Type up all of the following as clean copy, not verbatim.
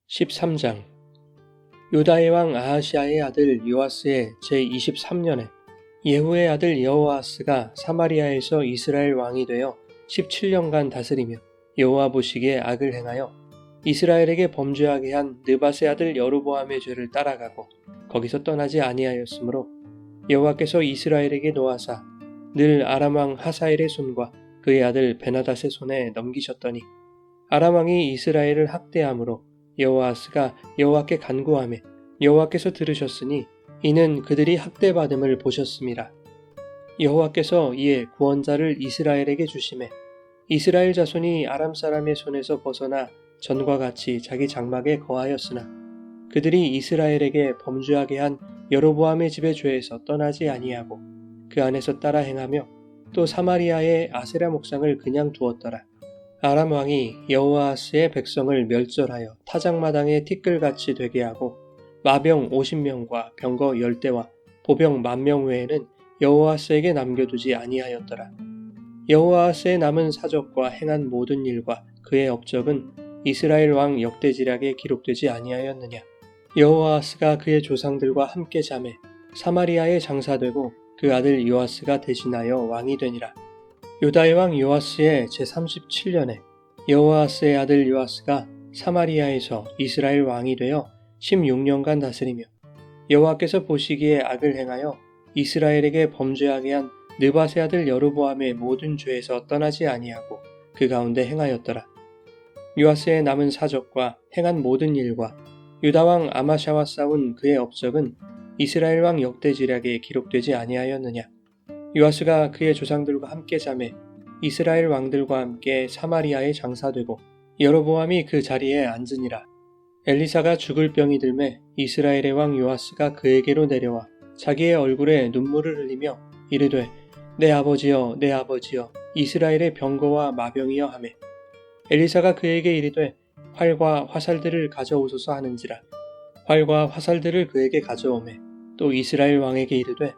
13장 유다의 왕 아하시아의 아들 요아스의 제23년에 예후의 아들 여호아스가 사마리아에서 이스라엘 왕이 되어 17년간 다스리며 여호와 보시기에 악을 행하여 이스라엘에게 범죄하게 한 느밧의 아들 여로보암의 죄를 따라가고 거기서 떠나지 아니하였으므로 여호와께서 이스라엘에게 노하사 늘 아람 왕 하사엘의 손과 그의 아들 베나닷의 손에 넘기셨더니 아람 왕이 이스라엘을 학대함으로 여호아스가 여호와께 간구하매 여호와께서 들으셨으니 이는 그들이 학대받음을 보셨음이라. 여호와께서 이에 구원자를 이스라엘에게 주시매 이스라엘 자손이 아람 사람의 손에서 벗어나 전과 같이 자기 장막에 거하였으나 그들이 이스라엘에게 범죄하게 한 여로보암의 집의 죄에서 떠나지 아니하고 그 안에서 따라 행하며 또 사마리아의 아세라 목상을 그냥 두었더라. 아람 왕이 여호아스의 백성을 멸절하여 타작마당에 티끌같이 되게 하고 마병 50명과 병거 10대와 보병 10,000명 외에는 여호아스에게 남겨두지 아니하였더라. 여호아스의 남은 사적과 행한 모든 일과 그의 업적은 이스라엘 왕 역대지략에 기록되지 아니하였느냐. 여호아스가 그의 조상들과 함께 잠에 사마리아에 장사되고 그 아들 요아스가 대신하여 왕이 되니라. 유다의 왕 요아스의 제37년에 여호아스의 아들 요아스가 사마리아에서 이스라엘 왕이 되어 16년간 다스리며 여호와께서 보시기에 악을 행하여 이스라엘에게 범죄하게 한 느밧의 아들 여로보암의 모든 죄에서 떠나지 아니하고 그 가운데 행하였더라. 요아스의 남은 사적과 행한 모든 일과 유다 왕 아마샤와 싸운 그의 업적은 이스라엘 왕 역대지략에 기록되지 아니하였느냐. 요아스가 그의 조상들과 함께 잠에 이스라엘 왕들과 함께 사마리아에 장사되고 여로보암이 그 자리에 앉으니라. 엘리사가 죽을 병이 들매 이스라엘의 왕 요아스가 그에게로 내려와 자기의 얼굴에 눈물을 흘리며 이르되 내 아버지여 내 아버지여 이스라엘의 병거와 마병이여 하매 엘리사가 그에게 이르되 활과 화살들을 가져오소서 하는지라. 활과 화살들을 그에게 가져오매 또 이스라엘 왕에게 이르되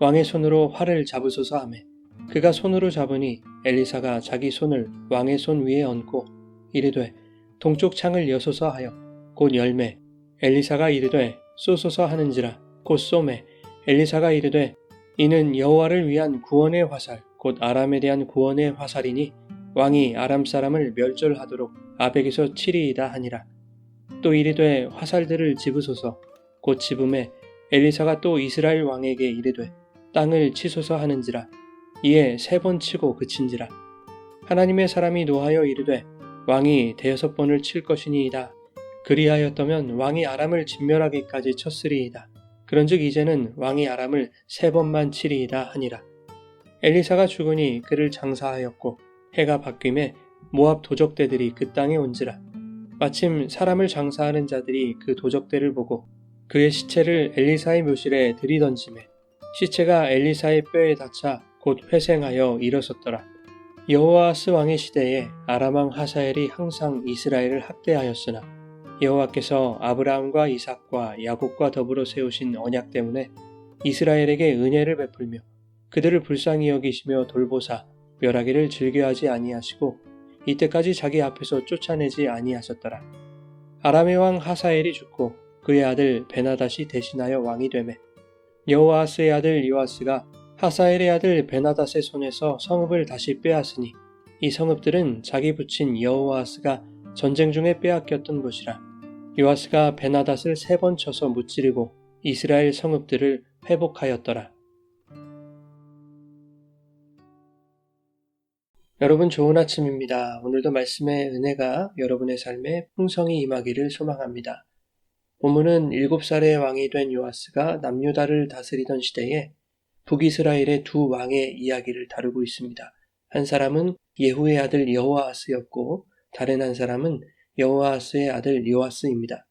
왕의 손으로 활을 잡으소서 하매 그가 손으로 잡으니 엘리사가 자기 손을 왕의 손 위에 얹고 이르되 동쪽 창을 여소서 하여 곧 열매 엘리사가 이르되 쏘소서 하는지라. 곧 쏘매 엘리사가 이르되 이는 여호와를 위한 구원의 화살 곧 아람에 대한 구원의 화살이니 왕이 아람 사람을 멸절하도록 아벡에서 치리이다 하니라. 또 이르되 화살들을 집으소서. 곧 집음에 엘리사가 또 이스라엘 왕에게 이르되 땅을 치소서 하는지라. 이에 3번 치고 그친지라. 하나님의 사람이 노하여 이르되 왕이 6번을 칠 것이니이다. 그리하였다면 왕이 아람을 진멸하기까지 쳤으리이다. 그런즉 이제는 왕이 아람을 3번만 치리이다 하니라. 엘리사가 죽으니 그를 장사하였고 해가 바뀜에 모압 도적대들이 그 땅에 온지라. 마침 사람을 장사하는 자들이 그 도적대를 보고 그의 시체를 엘리사의 묘실에 들이던지매 시체가 엘리사의 뼈에 닿자 곧 회생하여 일어섰더라. 여호아스 왕의 시대에 아람 왕 하사엘이 항상 이스라엘을 학대하였으나 여호와께서 아브라함과 이삭과 야곱과 더불어 세우신 언약 때문에 이스라엘에게 은혜를 베풀며 그들을 불쌍히 여기시며 돌보사 멸하기를 즐겨하지 아니하시고 이때까지 자기 앞에서 쫓아내지 아니하셨더라. 아람의 왕 하사엘이 죽고 그의 아들 베나닷이 대신하여 왕이 되매 여호아스의 아들 요아스가 하사엘의 아들 베나닷의 손에서 성읍을 다시 빼앗으니 이 성읍들은 자기 부친 여호아스가 전쟁 중에 빼앗겼던 것이라. 요아스가 베나닷을 3번 쳐서 무찌르고 이스라엘 성읍들을 회복하였더라. 여러분 좋은 아침입니다. 오늘도 말씀의 은혜가 여러분의 삶에 풍성히 임하기를 소망합니다. 본문은 7살의 왕이 된 요아스가 남유다를 다스리던 시대에 북이스라엘의 2 왕의 이야기를 다루고 있습니다. 한 사람은 예후의 아들 여호아스였고 다른 한 사람은 여호아스의 아들 요아스입니다.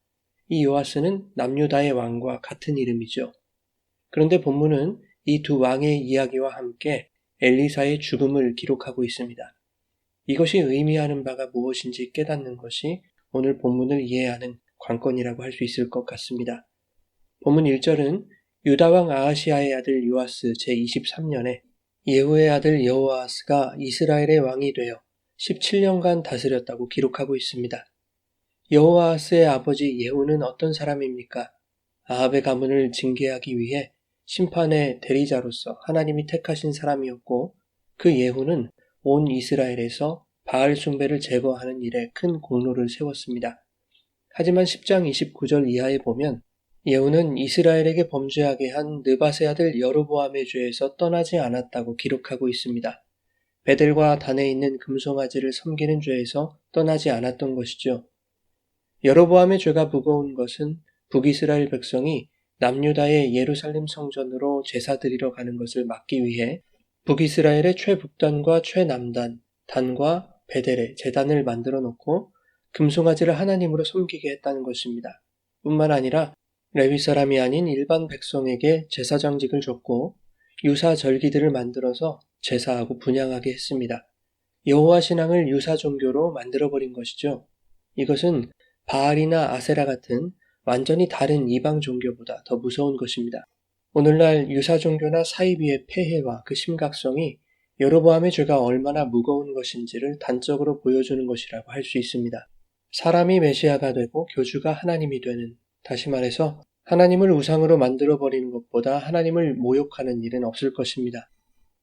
이 요아스는 남유다의 왕과 같은 이름이죠. 그런데 본문은 이 2 왕의 이야기와 함께 엘리사의 죽음을 기록하고 있습니다. 이것이 의미하는 바가 무엇인지 깨닫는 것이 오늘 본문을 이해하는 관건이라고 할 수 있을 것 같습니다. 본문 1절은 유다 왕 아하시아의 아들 요아스 제23년에 예후의 아들 여호아스가 이스라엘의 왕이 되어 17년간 다스렸다고 기록하고 있습니다. 여호아스의 아버지 예후는 어떤 사람입니까? 아합의 가문을 징계하기 위해 심판의 대리자로서 하나님이 택하신 사람이었고, 그 예후는 온 이스라엘에서 바알 숭배를 제거하는 일에 큰 공로를 세웠습니다. 하지만 10장 29절 이하에 보면 예후는 이스라엘에게 범죄하게 한 느밧의 아들 여로보암의 죄에서 떠나지 않았다고 기록하고 있습니다. 베델과 단에 있는 금송아지를 섬기는 죄에서 떠나지 않았던 것이죠. 여로보암의 죄가 무거운 것은 북이스라엘 백성이 남유다의 예루살렘 성전으로 제사 드리러 가는 것을 막기 위해 북이스라엘의 최북단과 최남단, 단과 베델에 제단을 만들어 놓고 금송아지를 하나님으로 섬기게 했다는 것입니다. 뿐만 아니라 레위 사람이 아닌 일반 백성에게 제사장직을 줬고 유사 절기들을 만들어서 제사하고 분향하게 했습니다. 여호와 신앙을 유사 종교로 만들어버린 것이죠. 이것은 바알이나 아세라 같은 완전히 다른 이방 종교보다 더 무서운 것입니다. 오늘날 유사 종교나 사이비의 폐해와 그 심각성이 여로보암의 죄가 얼마나 무거운 것인지를 단적으로 보여주는 것이라고 할 수 있습니다. 사람이 메시아가 되고 교주가 하나님이 되는, 다시 말해서 하나님을 우상으로 만들어버리는 것보다 하나님을 모욕하는 일은 없을 것입니다.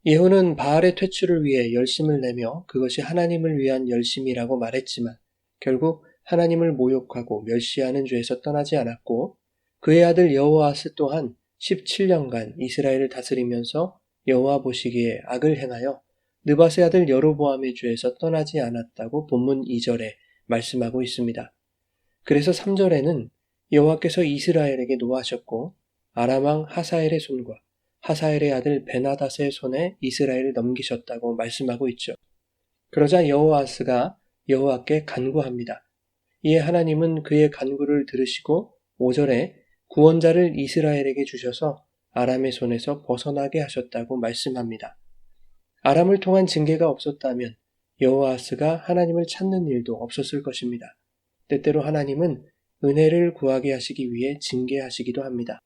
예후는 바알의 퇴출을 위해 열심을 내며 그것이 하나님을 위한 열심이라고 말했지만 결국 하나님을 모욕하고 멸시하는 죄에서 떠나지 않았고, 그의 아들 여호아스 또한 17년간 이스라엘을 다스리면서 여호와 보시기에 악을 행하여 느밧의 아들 여로보암의 죄에서 떠나지 않았다고 본문 2절에 말씀하고 있습니다. 그래서 3절에는 여호와께서 이스라엘에게 노하셨고 아람 왕 하사엘의 손과 하사엘의 아들 베나닷의 손에 이스라엘을 넘기셨다고 말씀하고 있죠. 그러자 여호아스가 여호와께 간구합니다. 이에 하나님은 그의 간구를 들으시고 5절에 구원자를 이스라엘에게 주셔서 아람의 손에서 벗어나게 하셨다고 말씀합니다. 아람을 통한 징계가 없었다면 여호아스가 하나님을 찾는 일도 없었을 것입니다. 때때로 하나님은 은혜를 구하게 하시기 위해 징계하시기도 합니다.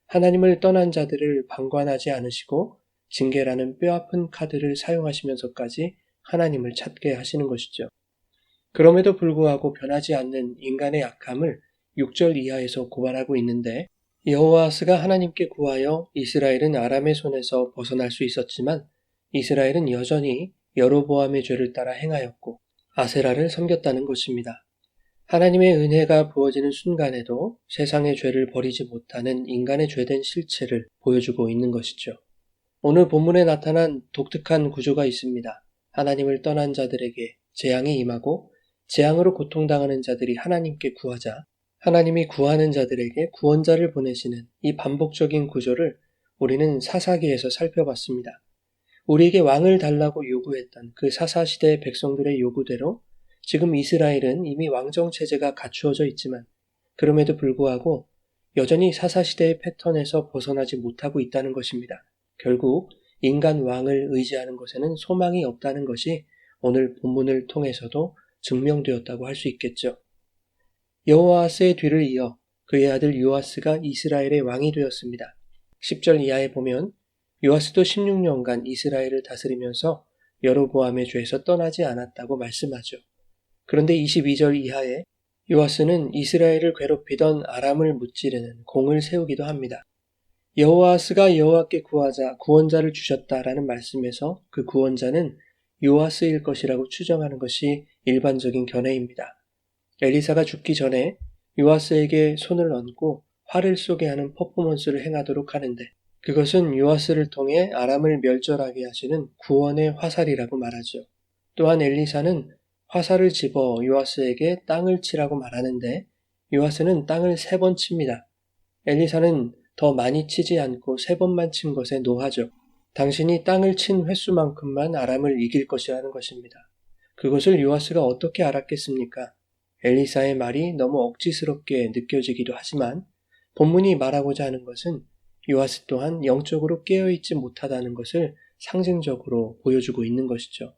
하나님을 떠난 자들을 방관하지 않으시고 징계라는 뼈아픈 카드를 사용하시면서까지 하나님을 찾게 하시는 것이죠. 그럼에도 불구하고 변하지 않는 인간의 약함을 6절 이하에서 고발하고 있는데, 여호아스가 하나님께 구하여 이스라엘은 아람의 손에서 벗어날 수 있었지만 이스라엘은 여전히 여로보암의 죄를 따라 행하였고 아세라를 섬겼다는 것입니다. 하나님의 은혜가 부어지는 순간에도 세상의 죄를 버리지 못하는 인간의 죄된 실체를 보여주고 있는 것이죠. 오늘 본문에 나타난 독특한 구조가 있습니다. 하나님을 떠난 자들에게 재앙이 임하고 재앙으로 고통당하는 자들이 하나님께 구하자 하나님이 구하는 자들에게 구원자를 보내시는 이 반복적인 구조를 우리는 사사기에서 살펴봤습니다. 우리에게 왕을 달라고 요구했던 그 사사시대의 백성들의 요구대로 지금 이스라엘은 이미 왕정체제가 갖추어져 있지만 그럼에도 불구하고 여전히 사사시대의 패턴에서 벗어나지 못하고 있다는 것입니다. 결국 인간 왕을 의지하는 것에는 소망이 없다는 것이 오늘 본문을 통해서도 증명되었다고 할 수 있겠죠. 여호아스의 뒤를 이어 그의 아들 요아스가 이스라엘의 왕이 되었습니다. 10절 이하에 보면 요아스도 16년간 이스라엘을 다스리면서 여로보암의 죄에서 떠나지 않았다고 말씀하죠. 그런데 22절 이하에 요아스는 이스라엘을 괴롭히던 아람을 무찌르는 공을 세우기도 합니다. 여호아스가 여호와께 구하자 구원자를 주셨다라는 말씀에서 그 구원자는 요아스일 것이라고 추정하는 것이 일반적인 견해입니다. 엘리사가 죽기 전에 요아스에게 손을 얹고 활을 쏘게 하는 퍼포먼스를 행하도록 하는데 그것은 요아스를 통해 아람을 멸절하게 하시는 구원의 화살이라고 말하죠. 또한 엘리사는 화살을 집어 요아스에게 땅을 치라고 말하는데 요아스는 땅을 3번 칩니다. 엘리사는 더 많이 치지 않고 3번만 친 것에 노하죠. 당신이 땅을 친 횟수만큼만 아람을 이길 것이라는 것입니다. 그것을 요아스가 어떻게 알았겠습니까? 엘리사의 말이 너무 억지스럽게 느껴지기도 하지만 본문이 말하고자 하는 것은 요아스 또한 영적으로 깨어있지 못하다는 것을 상징적으로 보여주고 있는 것이죠.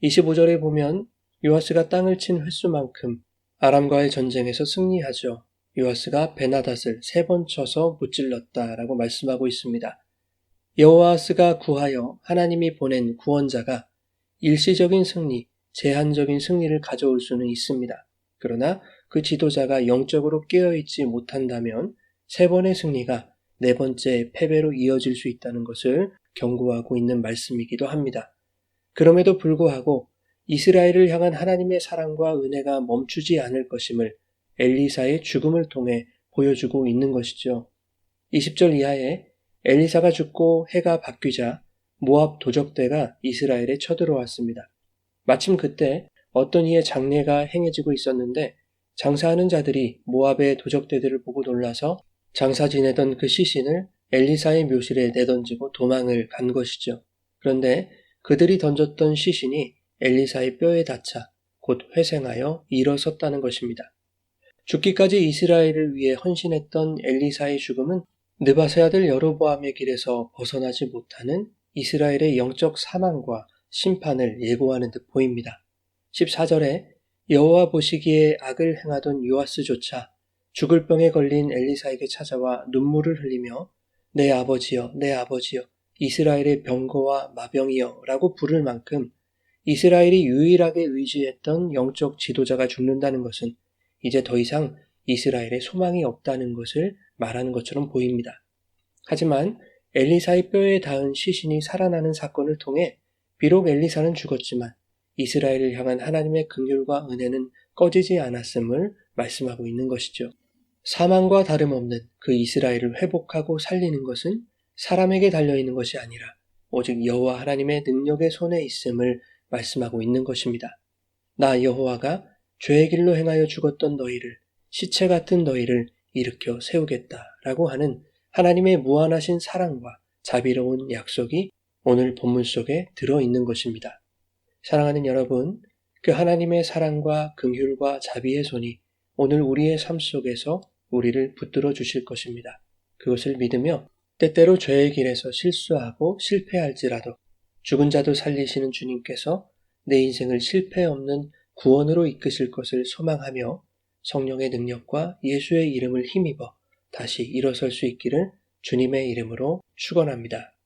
25절에 보면 요아스가 땅을 친 횟수만큼 아람과의 전쟁에서 승리하죠. 요아스가 베나닷을 3번 쳐서 무찔렀다라고 말씀하고 있습니다. 여호아스가 구하여 하나님이 보낸 구원자가 일시적인 승리, 제한적인 승리를 가져올 수는 있습니다. 그러나 그 지도자가 영적으로 깨어있지 못한다면 3번의 승리가 4번째 패배로 이어질 수 있다는 것을 경고하고 있는 말씀이기도 합니다. 그럼에도 불구하고 이스라엘을 향한 하나님의 사랑과 은혜가 멈추지 않을 것임을 엘리사의 죽음을 통해 보여주고 있는 것이죠. 20절 이하에 엘리사가 죽고 해가 바뀌자 모압 도적대가 이스라엘에 쳐들어왔습니다. 마침 그때 어떤 이의 장례가 행해지고 있었는데 장사하는 자들이 모압의 도적대들을 보고 놀라서 장사 지내던 그 시신을 엘리사의 묘실에 내던지고 도망을 간 것이죠. 그런데 그들이 던졌던 시신이 엘리사의 뼈에 닿자 곧 회생하여 일어섰다는 것입니다. 죽기까지 이스라엘을 위해 헌신했던 엘리사의 죽음은 느바세 아들 여로보암의 길에서 벗어나지 못하는 이스라엘의 영적 사망과 심판을 예고하는 듯 보입니다. 14절에 여호와 보시기에 악을 행하던 요아스조차 죽을 병에 걸린 엘리사에게 찾아와 눈물을 흘리며 내 아버지여 내 아버지여 이스라엘의 병거와 마병이여 라고 부를 만큼 이스라엘이 유일하게 의지했던 영적 지도자가 죽는다는 것은 이제 더 이상 이스라엘에 소망이 없다는 것을 말하는 것처럼 보입니다. 하지만 엘리사의 뼈에 닿은 시신이 살아나는 사건을 통해 비록 엘리사는 죽었지만 이스라엘을 향한 하나님의 긍휼과 은혜는 꺼지지 않았음을 말씀하고 있는 것이죠. 사망과 다름없는 그 이스라엘을 회복하고 살리는 것은 사람에게 달려있는 것이 아니라 오직 여호와 하나님의 능력의 손에 있음을 말씀하고 있는 것입니다. 나 여호와가 죄의 길로 행하여 죽었던 너희를 시체 같은 너희를 일으켜 세우겠다라고 하는 하나님의 무한하신 사랑과 자비로운 약속이 오늘 본문 속에 들어있는 것입니다. 사랑하는 여러분, 그 하나님의 사랑과 긍휼과 자비의 손이 오늘 우리의 삶 속에서 우리를 붙들어 주실 것입니다. 그것을 믿으며 때때로 죄의 길에서 실수하고 실패할지라도 죽은 자도 살리시는 주님께서 내 인생을 실패 없는 구원으로 이끄실 것을 소망하며 성령의 능력과 예수의 이름을 힘입어 다시 일어설 수 있기를 주님의 이름으로 축원합니다.